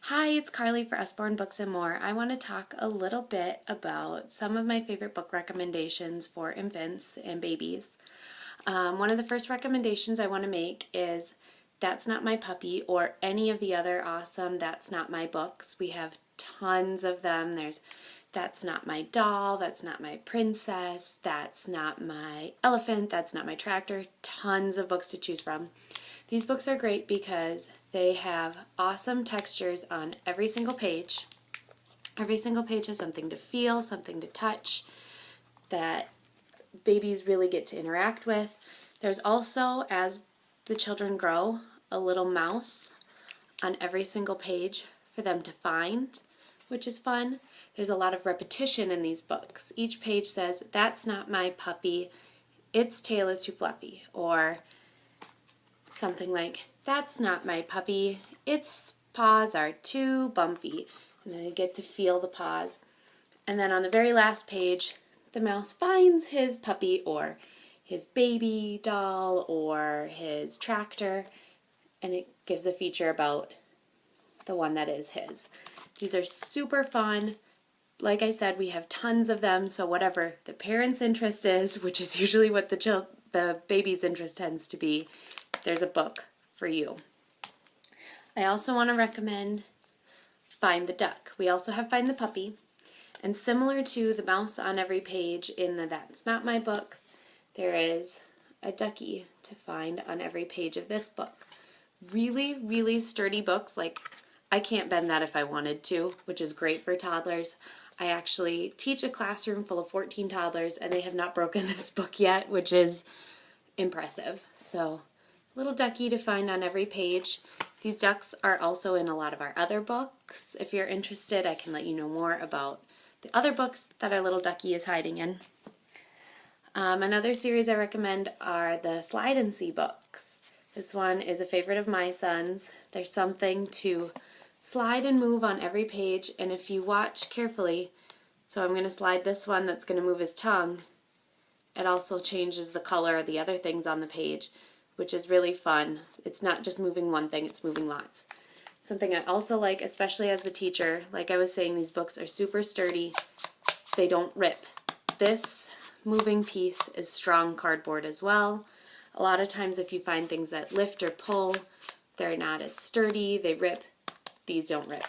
Hi, it's Carly for Usborne Books and More. I want to talk a little bit about some of my favorite book recommendations for infants and babies. One of the first recommendations I want to make is That's Not My Puppy or any of the other awesome That's Not My books. We have tons of them. There's That's Not My Doll, That's Not My Princess, That's Not My Elephant, That's Not My Tractor. Tons of books to choose from. These books are great because they have awesome textures on every single page. Every single page has something to feel, something to touch that babies really get to interact with. There's also, as the children grow, a little mouse on every single page for them to find, which is fun. There's a lot of repetition in these books. Each page says, "That's not my puppy, its tail is too fluffy," or something like, "That's not my puppy, its paws are too bumpy." And then they get to feel the paws. And then on the very last page, the mouse finds his puppy or his baby doll or his tractor, and it gives a feature about the one that is his. These are super fun. Like I said, we have tons of them, so whatever the parent's interest is, which is usually what the baby's interest tends to be, there's a book for you. I also want to recommend Find the Duck. We also have Find the Puppy. And similar to the mouse on every page in the That's Not My books, there is a ducky to find on every page of this book. Really, really sturdy books. Like, I can't bend that if I wanted to, which is great for toddlers. I actually teach a classroom full of 14 toddlers, and they have not broken this book yet, which is impressive. So, little ducky to find on every page. These ducks are also in a lot of our other books. If you're interested, I can let you know more about the other books that our little ducky is hiding in. Another series I recommend are the Slide and See books. This one is a favorite of my son's. There's something to slide and move on every page, and if you watch carefully, so I'm going to slide this one that's going to move his tongue, it also changes the color of the other things on the page, which is really fun. It's not just moving one thing, it's moving lots. Something I also like, especially as the teacher, like I was saying, these books are super sturdy. They don't rip. This moving piece is strong cardboard as well. A lot of times if you find things that lift or pull, they're not as sturdy, they rip. These don't rip.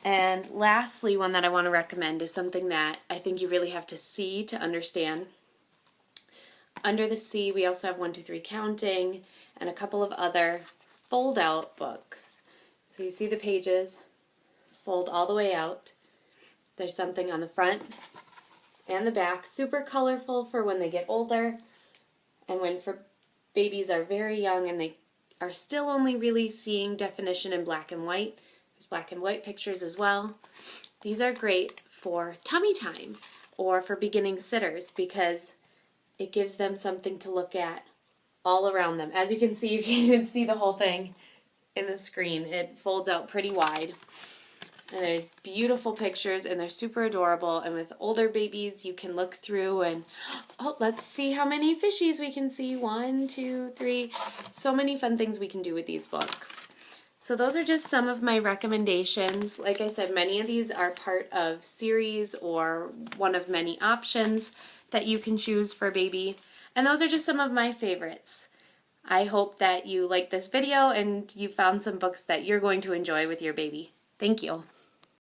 And lastly, one that I want to recommend is something that I think you really have to see to understand. Under the C, we also have 1, 2, 3 Counting and a couple of other fold-out books. So you see the pages fold all the way out. There's something on the front and the back, super colorful for when they get older, and when for babies are very young and they are still only really seeing definition in black and white. There's black and white pictures as well. These are great for tummy time or for beginning sitters because it gives them something to look at all around them. As you can see, you can't even see the whole thing in the screen. It folds out pretty wide. And there's beautiful pictures, and they're super adorable. And with older babies, you can look through and, oh, let's see how many fishies we can see. 1, 2, 3. So many fun things we can do with these books. So those are just some of my recommendations. Like I said, many of these are part of series or one of many options that you can choose for baby. And those are just some of my favorites. I hope that you liked this video and you found some books that you're going to enjoy with your baby. Thank you.